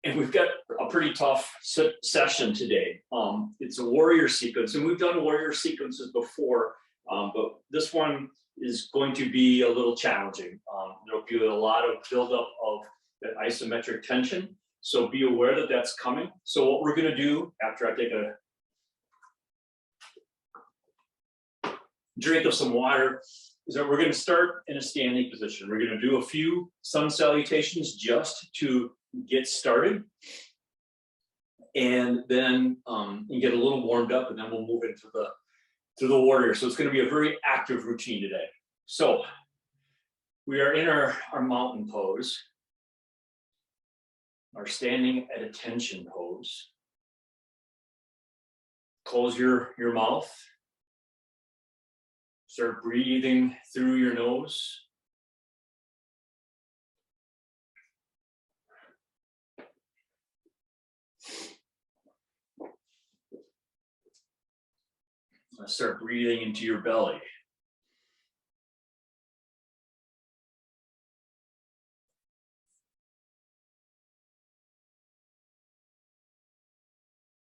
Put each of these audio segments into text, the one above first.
And we've got a pretty tough session today. It's a warrior sequence, and we've done warrior sequences before, but this one is going to be a little challenging. There'll be a lot of buildup of that isometric tension, so be aware that that's coming. So what we're going to do after I take a drink of some water is that we're going to start in a standing position. We're going to do a few sun salutations just to get started, and then you get a little warmed up, and then we'll move into the warrior. So it's going to be a very active routine today. So we are in our mountain pose, our standing at attention pose. Close your mouth. Start breathing through your nose. Start breathing into your belly.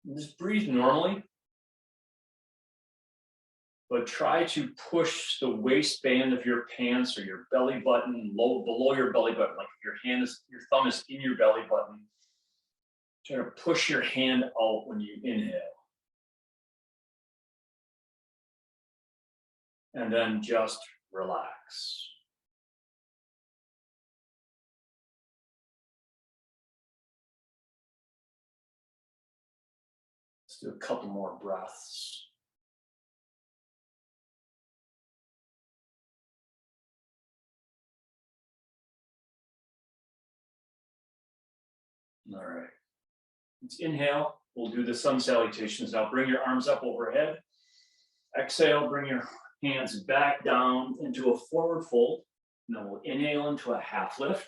And just breathe normally, but try to push the waistband of your pants or your belly button below your belly button, like your thumb is in your belly button. Try to push your hand out when you inhale. And then just relax. Let's do a couple more breaths. All right. Let's inhale. We'll do the sun salutations. Now bring your arms up overhead. Exhale, bring your hands back down into a forward fold. And then we'll inhale into a half lift.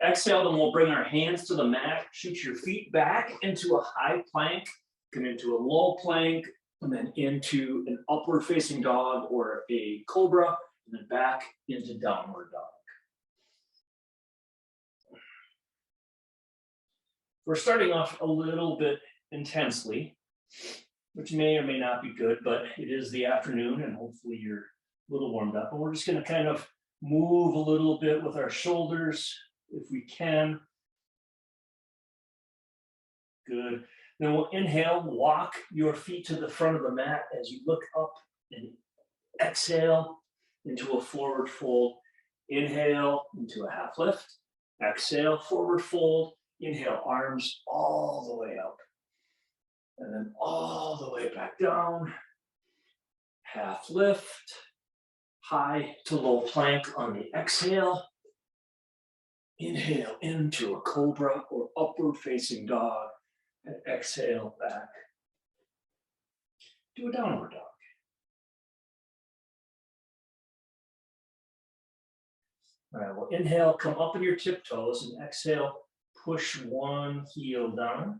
Exhale, then we'll bring our hands to the mat, shoot your feet back into a high plank, come into a low plank, and then into an upward facing dog or a cobra, and then back into downward dog. We're starting off a little bit intensely, which may or may not be good, but it is the afternoon and hopefully you're a little warmed up. And we're just going to kind of move a little bit with our shoulders if we can. Good. Then we'll inhale, walk your feet to the front of the mat as you look up and exhale into a forward fold. Inhale into a half lift. Exhale, forward fold. Inhale, arms all the way up. And then all the way back down. Half lift. High to low plank on the exhale. Inhale into a cobra or upward facing dog. And exhale back. Do a downward dog. All right, well, inhale, come up on your tiptoes, and exhale, push one heel down.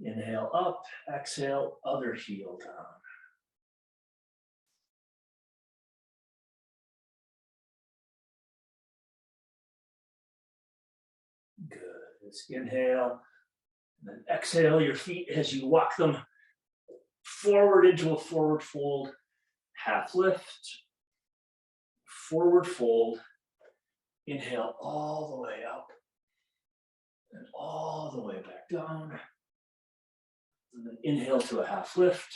Inhale up, exhale, other heel down. Good. Let's inhale, and then exhale your feet as you walk them forward into a forward fold, half lift, forward fold. Inhale all the way up and all the way back down. And then inhale to a half lift.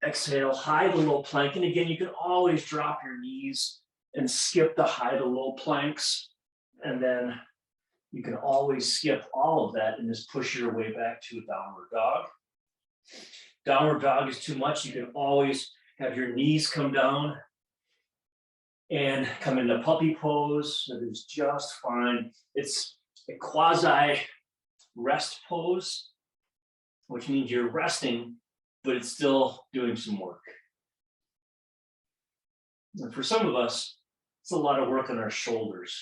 Exhale, high to low plank. And again, you can always drop your knees and skip the high to low planks. And then you can always skip all of that and just push your way back to a downward dog. Downward dog is too much. You can always have your knees come down and come into puppy pose. That is just fine. It's a quasi rest pose, which means you're resting, but it's still doing some work. And for some of us, it's a lot of work on our shoulders.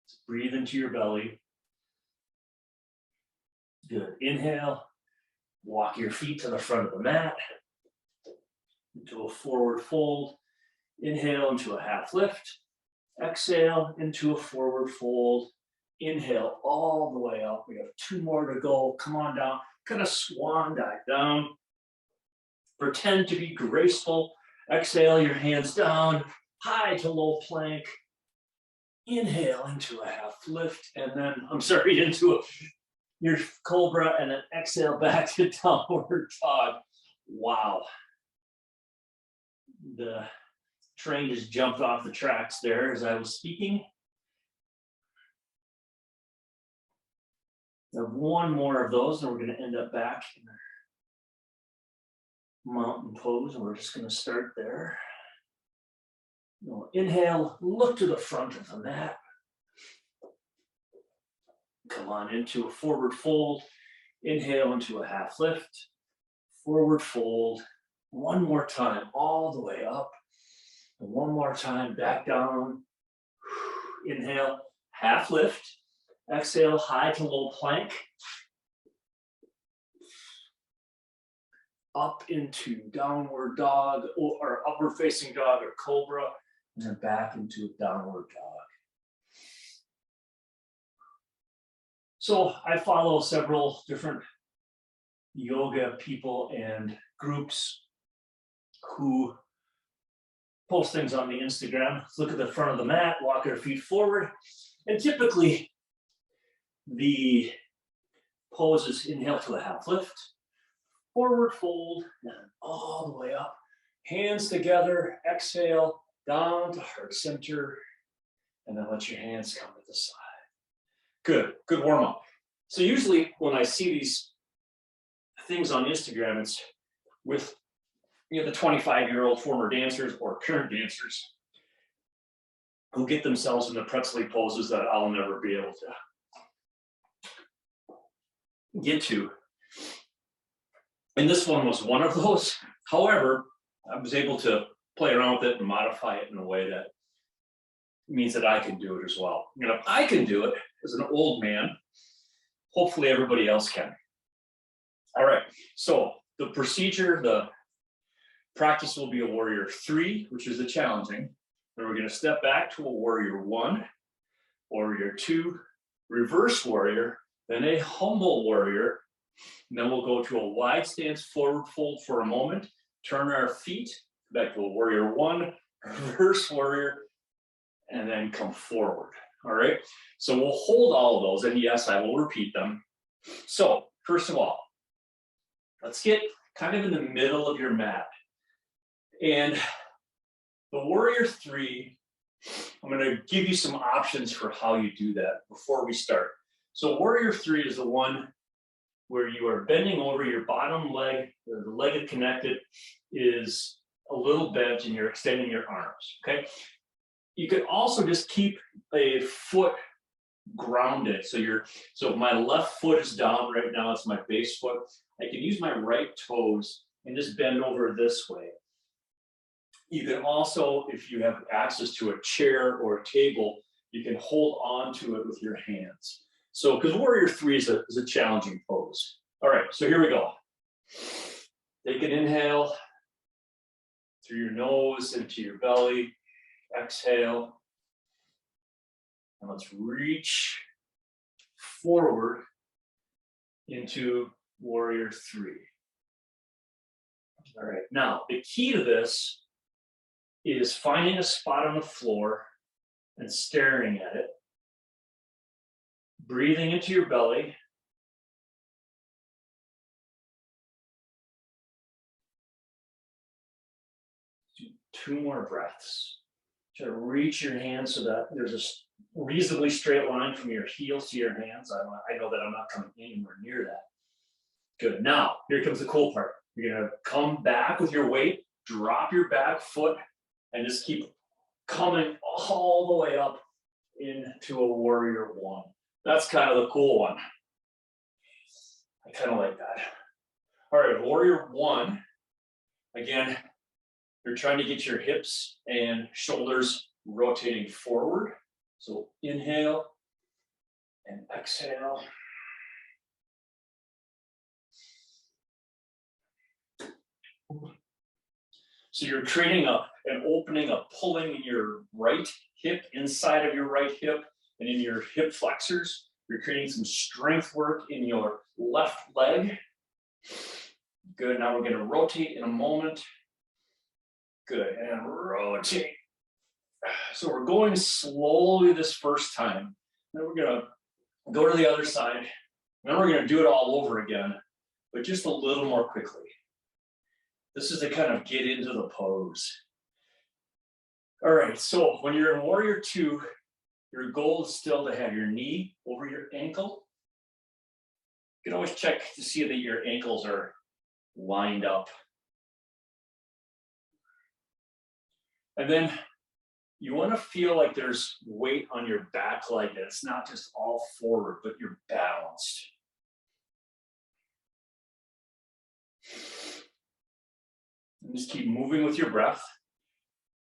Just breathe into your belly. Good. Inhale. Walk your feet to the front of the mat. Into a forward fold. Inhale into a half lift. Exhale into a forward fold. Inhale all the way up. We have 2 more to go. Come on down. Kind of swan dive down. Pretend to be graceful. Exhale your hands down. High to low plank. Inhale into a half lift. And then, into your cobra. And then exhale back to downward dog. Wow. The train just jumped off the tracks there as I was speaking. We have 1 more of those, and we're going to end up back in our mountain pose, and we're just going to start there. We'll inhale, look to the front of the mat. Come on into a forward fold. Inhale into a half lift. Forward fold. 1 more time, all the way up. And 1 more time, back down. Inhale, half lift. Exhale, high to low plank. Up into downward dog or upward facing dog or cobra, and then back into a downward dog. So I follow several different yoga people and groups who post things on the Instagram. Let's look at the front of the mat, walk our feet forward, and typically the pose is inhale to a half lift, forward fold, and all the way up. Hands together, exhale, down to heart center, and then let your hands come to the side. Good warm up. So usually when I see these things on Instagram, it's with the 25-year-old former dancers or current dancers who get themselves into pretzel poses that I'll never be able to get to. And this one was one of those. However, I was able to play around with it and modify it in a way that means that I can do it as well. If I can do it as an old man, hopefully everybody else can. All right, so the procedure, the practice will be a warrior 3, which is the challenging. Then we're going to step back to a warrior 1, warrior 2, reverse warrior, then a humble warrior. And then we'll go to a wide stance forward fold for a moment, turn our feet back to a warrior 1, reverse warrior, and then come forward. All right, so we'll hold all of those, and yes, I will repeat them. So first of all, let's get kind of in the middle of your mat. And the warrior 3, I'm going to give you some options for how you do that before we start. So warrior 3 is the one where you are bending over, your bottom leg, the leg connected is a little bent, and you're extending your arms, okay? You could also just keep a foot grounded. So my left foot is down right now, it's my base foot. I can use my right toes and just bend over this way. You can also, if you have access to a chair or a table, you can hold on to it with your hands. So, because warrior 3 is a challenging pose. All right, so here we go. Take an inhale through your nose into your belly. Exhale. And let's reach forward into warrior 3. All right, now the key to this is finding a spot on the floor and staring at it. Breathing into your belly. Do 2 more breaths. Try to reach your hands so that there's a reasonably straight line from your heels to your hands. I know that I'm not coming anywhere near that. Good. Now, here comes the cool part. You're going to come back with your weight, drop your back foot, and just keep coming all the way up into a warrior 1. That's kind of the cool one. I kind of like that. All right, warrior 1. Again, you're trying to get your hips and shoulders rotating forward. So inhale and exhale. So you're creating an opening, a pulling in your right hip, inside of your right hip, and in your hip flexors. You're creating some strength work in your left leg. Good, now we're gonna rotate in a moment. Good, and rotate. So we're going slowly this first time. Then we're gonna go to the other side. Then we're gonna do it all over again, but just a little more quickly. This is to kind of get into the pose. All right, so when you're in Warrior Two, your goal is still to have your knee over your ankle. You can always check to see that your ankles are lined up. And then you want to feel like there's weight on your back leg, that it's not just all forward, but you're balanced. And just keep moving with your breath.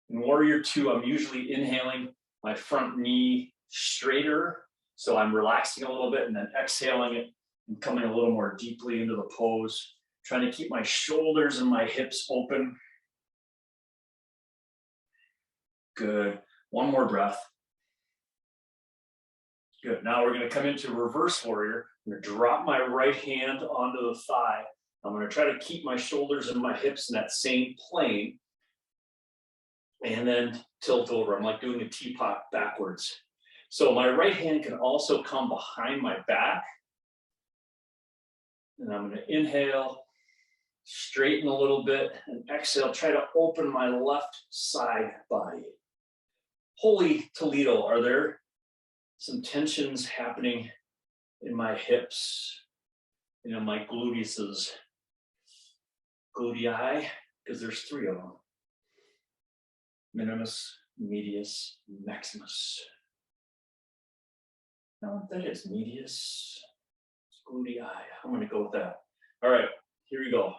In Warrior Two, I'm usually inhaling my front knee straighter, so I'm relaxing a little bit and then exhaling it and coming a little more deeply into the pose, trying to keep my shoulders and my hips open. Good. One more breath. Good. Now we're going to come into reverse warrior. I'm going to drop my right hand onto the thigh. I'm going to try to keep my shoulders and my hips in that same plane. And then tilt over. I'm like doing a teapot backwards. So my right hand can also come behind my back. And I'm going to inhale, straighten a little bit, and exhale, try to open my left side body. Holy Toledo, are there some tensions happening in my hips, in my gluteuses? Glutei, because there's three of them. Minimus, medius, maximus. No, that is medius, glutei. I'm going to go with that. All right, here we go.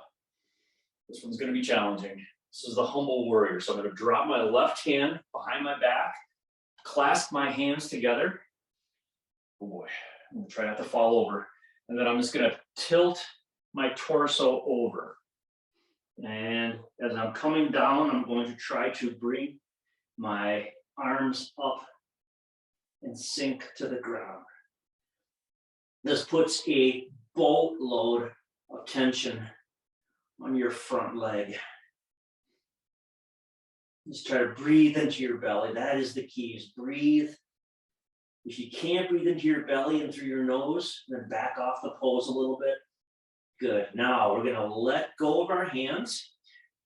This one's going to be challenging. This is the humble warrior. So I'm going to drop my left hand behind my back, clasp my hands together. Oh boy, I'm going to try not to fall over. And then I'm just going to tilt my torso over. And as I'm coming down, I'm going to try to bring my arms up and sink to the ground. This puts a boatload of tension on your front leg. Just try to breathe into your belly. That is the key, is breathe. If you can't breathe into your belly and through your nose, then back off the pose a little bit. Good. Now we're going to let go of our hands.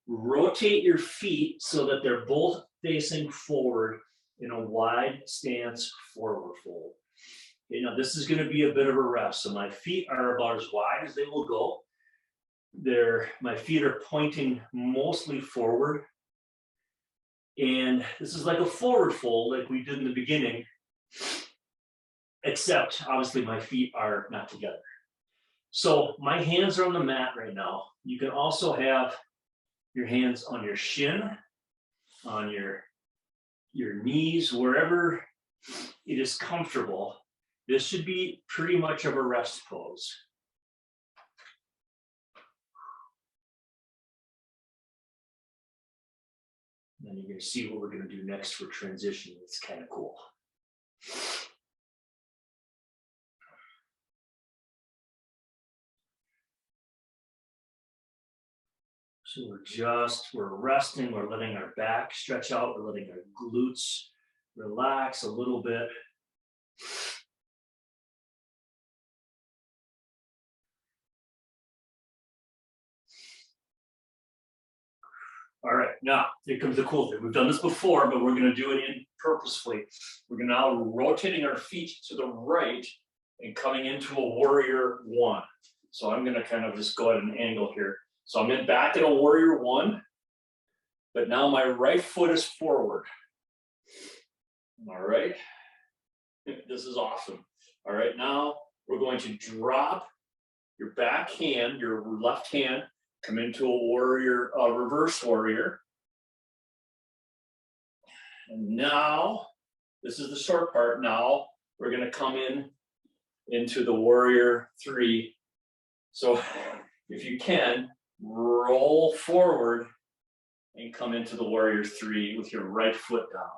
Rotate your feet so that they're both facing forward in a wide stance forward fold. Okay, now this is going to be a bit of a rest. So my feet are about as wide as they will go. My feet are pointing mostly forward. And this is like a forward fold like we did in the beginning, except obviously my feet are not together. So my hands are on the mat right now. You can also have your hands on your shin, on your knees, wherever it is comfortable. This should be pretty much of a rest pose. And then you're going to see what we're going to do next for transition. It's kind of cool. So we're resting, we're letting our back stretch out, we're letting our glutes relax a little bit. All right, now here comes the cool thing. We've done this before, but we're going to do it purposefully. We're now rotating our feet to the right and coming into a warrior one. So I'm going to kind of just go at an angle here. So I'm back in a warrior one, but now my right foot is forward. All right, this is awesome. All right, now we're going to drop your back hand, your left hand, come into a warrior, reverse warrior. And now, this is the short part. Now we're going to come into the warrior three. So if you can, roll forward and come into the warrior three with your right foot down.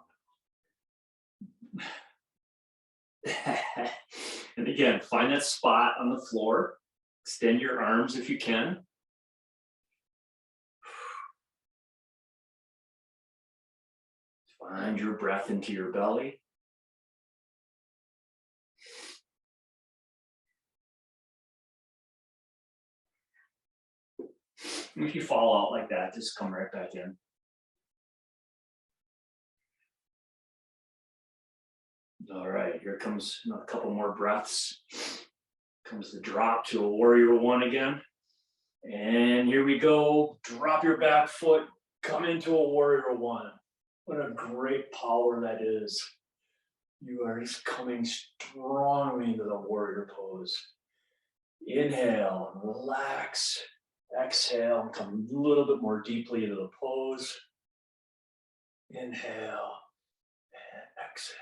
And again, find that spot on the floor. Extend your arms if you can. Find your breath into your belly. And if you fall out like that, just come right back in. All right, here comes a couple more breaths. Comes the drop to a warrior one again. And here we go. Drop your back foot, come into a warrior one. What a great power that is. You are just coming strongly into the warrior pose. Inhale, relax. Exhale, come a little bit more deeply into the pose. Inhale and exhale.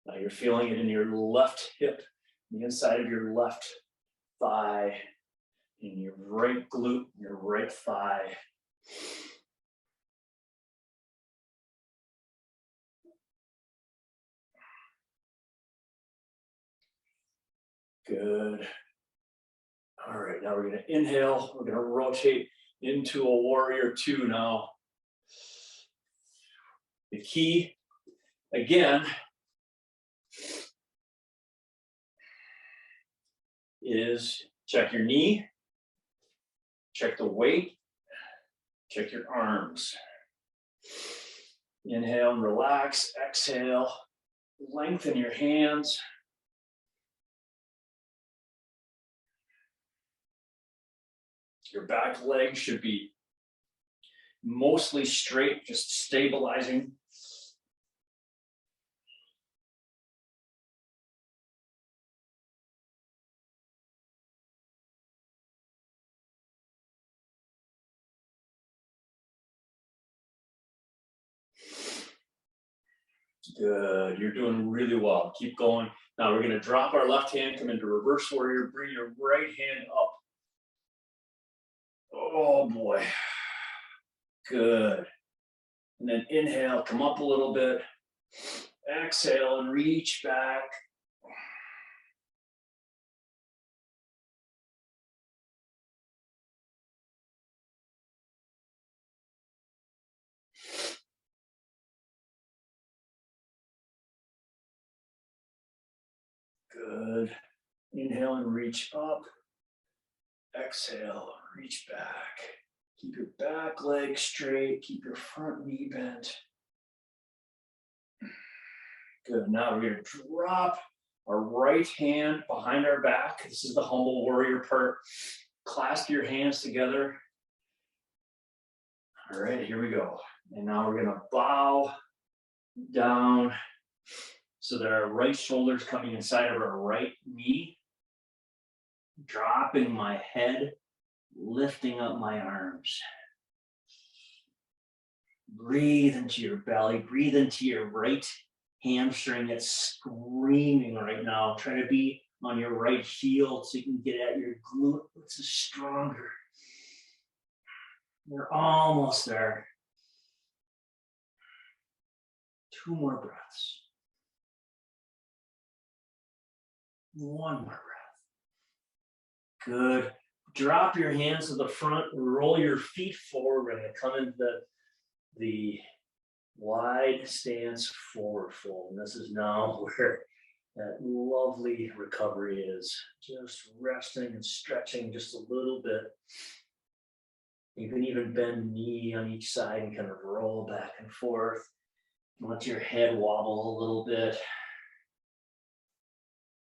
Now you're feeling it in your left hip, the inside of your left thigh, in your right glute, your right thigh. Good. All right, now we're going to inhale. We're going to rotate into a warrior two now. The key, again, is check your knee, check the weight, check your arms. Inhale and relax. Exhale, lengthen your hands. Your back leg should be mostly straight, just stabilizing. Good, you're doing really well. Keep going. Now we're going to drop our left hand, come into reverse warrior, bring your right hand up. Oh boy. Good. And then inhale, come up a little bit. Exhale and reach back. Good. Inhale and reach up. Exhale, reach back. Keep your back leg straight. Keep your front knee bent. Good. Now we're going to drop our right hand behind our back. This is the humble warrior part. Clasp your hands together. All right, here we go. And now we're going to bow down so that our right shoulder is coming inside of our right knee. Dropping my head, lifting up my arms. Breathe into your belly. Breathe into your right hamstring that's screaming right now. Try to be on your right heel so you can get at your glute, which is stronger. We're almost there. 2 more breaths. 1 more breath. Good. Drop your hands to the front, roll your feet forward. We're going to come into the wide stance forward fold. And this is now where that lovely recovery is. Just resting and stretching just a little bit. You can even bend knee on each side and kind of roll back and forth. Let your head wobble a little bit.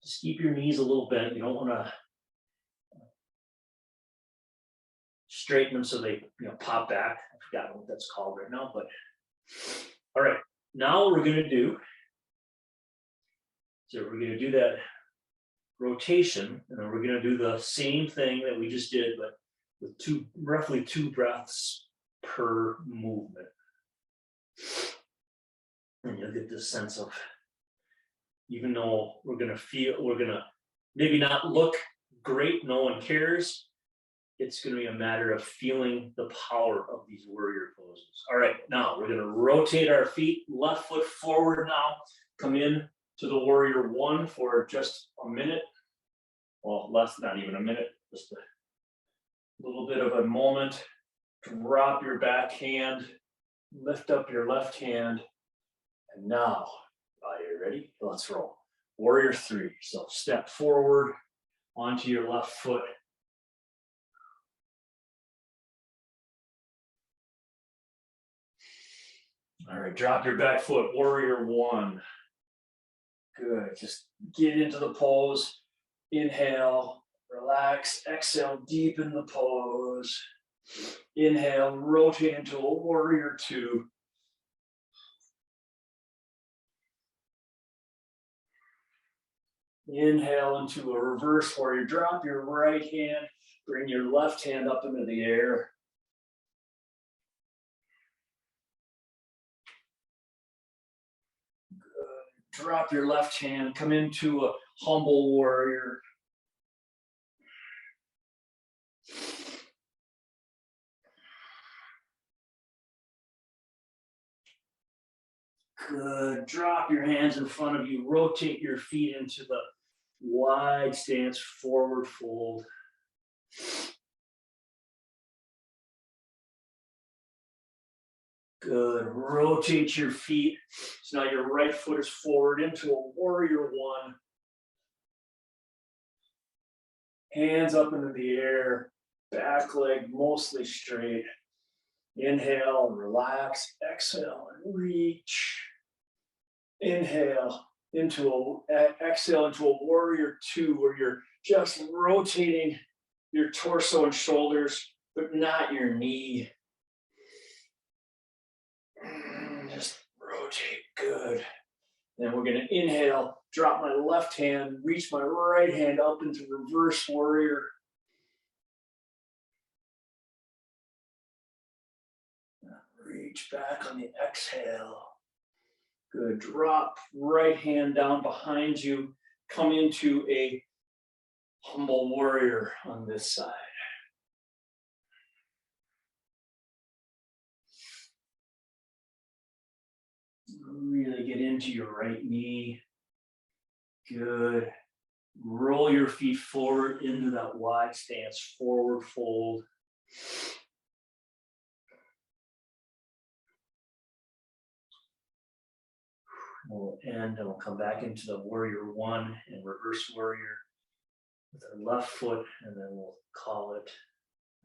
Just keep your knees a little bent. You don't want to straighten them so they pop back. I forgot what that's called right now, but all right. Now what we're going to do, so we're going to do that rotation, and then we're going to do the same thing that we just did, but with roughly 2 breaths per movement. And you'll get this sense of, even though we're going to maybe not look great, no one cares. It's going to be a matter of feeling the power of these warrior poses. All right, now we're going to rotate our feet, left foot forward now. Come in to the warrior one for just a minute. Well, less, not even a minute, just a little bit of a moment. Drop your back hand, lift up your left hand, and now, are you ready? Let's roll. Warrior three. So step forward onto your left foot. All right, drop your back foot, warrior one. Good, just get into the pose. Inhale, relax, exhale, deepen the pose. Inhale, rotate into a warrior two. Inhale into a reverse warrior. Drop your right hand, bring your left hand up into the air. Good. Drop your left hand, come into a humble warrior. Good. Drop your hands in front of you. Rotate your feet into the wide stance, forward fold. Good. Rotate your feet. So now your right foot is forward into a warrior one. Hands up into the air. Back leg mostly straight. Inhale, relax. Exhale, and reach. Inhale exhale into a warrior two, where you're just rotating your torso and shoulders, but not your knee. Just rotate, good. Then we're gonna inhale, drop my left hand, reach my right hand up into reverse warrior. Reach back on the exhale. Good, drop right hand down behind you. Come into a humble warrior on this side. Really get into your right knee. Good. Roll your feet forward into that wide stance, forward fold. We'll end and we'll come back into the warrior one and reverse warrior with our left foot, and then we'll call it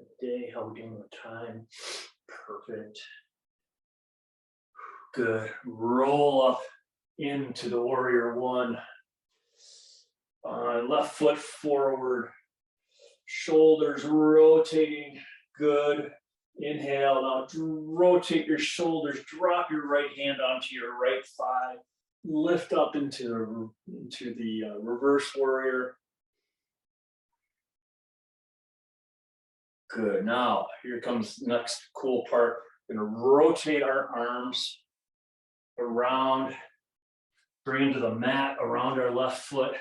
a day. How are we doing with time? Perfect. Good. Roll up into the warrior one. Left foot forward. Shoulders rotating. Good. Inhale. Now rotate your shoulders. Drop your right hand onto your right thigh. Lift up into the reverse warrior. Good. Now here comes the next cool part. We're going to rotate our arms around, bring them to the mat around our left foot.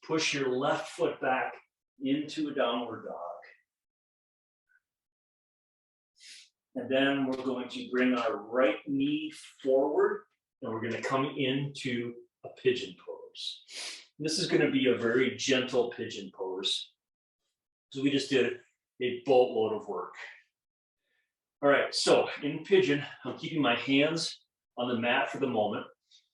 Push your left foot back into a downward dog. And then we're going to bring our right knee forward, and we're going to come into a pigeon pose. This is going to be a very gentle pigeon pose. So we just did a boatload of work. All right, so in pigeon, I'm keeping my hands on the mat for the moment.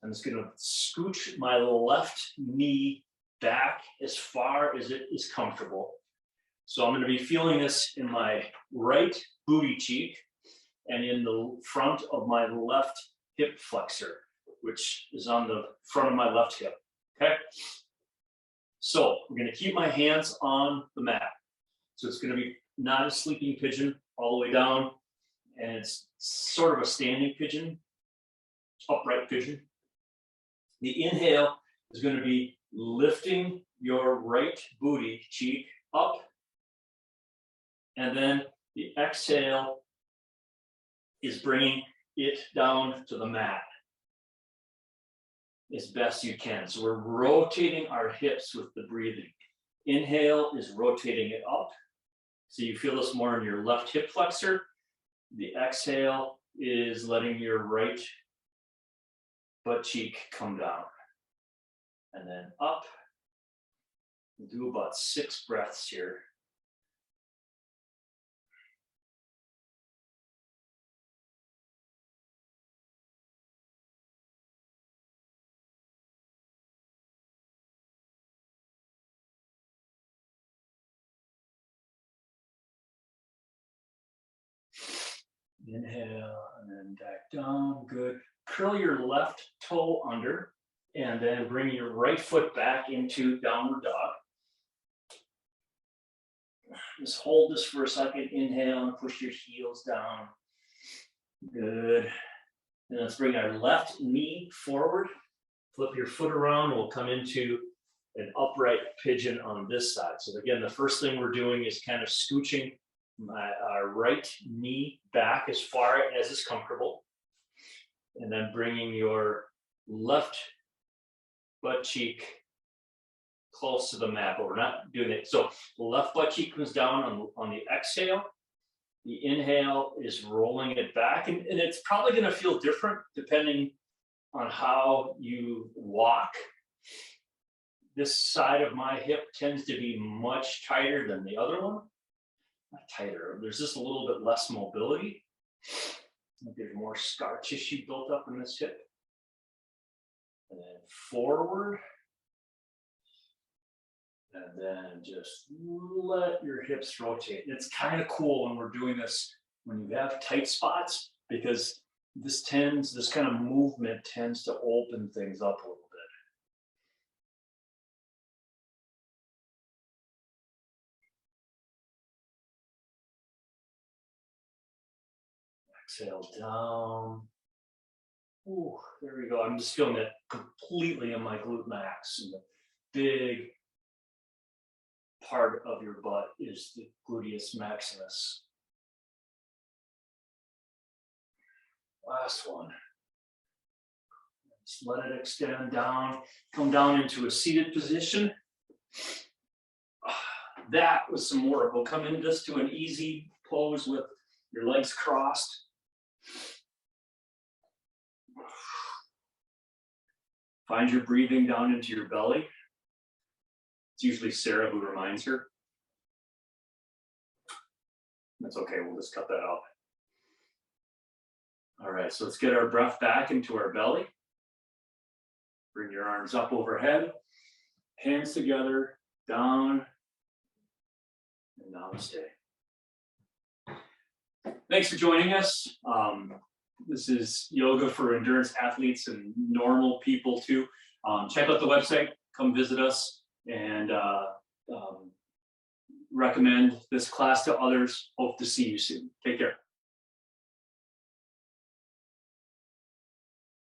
I'm just going to scooch my left knee back as far as it is comfortable. So I'm going to be feeling this in my right booty cheek and in the front of my left hip flexor, which is on the front of my left hip, okay? So I'm going to keep my hands on the mat. So it's going to be not a sleeping pigeon all the way down, and it's sort of a standing pigeon, upright pigeon. The inhale is going to be lifting your right booty cheek up, and then the exhale is bringing it down to the mat as best you can. So we're rotating our hips with the breathing. Inhale is rotating it up. So you feel this more in your left hip flexor. The exhale is letting your right butt cheek come down. And then up. We'll do about 6 breaths here. Inhale and then back down. Good. Curl your left toe under and then bring your right foot back into downward dog. Just hold this for a second. Inhale and push your heels down. Good. And let's bring our left knee forward. Flip your foot around. We'll come into an upright pigeon on this side. So again, the first thing we're doing is kind of scooching our right knee back as far as is comfortable. And then bringing your left butt cheek close to the mat, but we're not doing it. So the left butt cheek comes down on the exhale. The inhale is rolling it back, and it's probably going to feel different depending on how you walk. This side of my hip tends to be much tighter than the other one. Not tighter, there's just a little bit less mobility. There's more scar tissue built up in this hip. And then forward. And then just let your hips rotate. It's kind of cool when we're doing this, when you have tight spots, because this kind of movement tends to open things up a little bit. Exhale down. Ooh, there we go. I'm just feeling that completely in my glute max. And the big part of your butt is the gluteus maximus. Last one. Just let it extend down. Come down into a seated position. That was some work. We'll come into this to an easy pose with your legs crossed. Find your breathing down into your belly. It's usually Sarah who reminds her. That's okay, we'll just cut that out. All right, so let's get our breath back into our belly. Bring your arms up overhead, hands together, down, and namaste. Thanks for joining us. This is yoga for endurance athletes and normal people too. Check out the website, come visit us, and recommend this class to others. Hope to see you soon. Take care.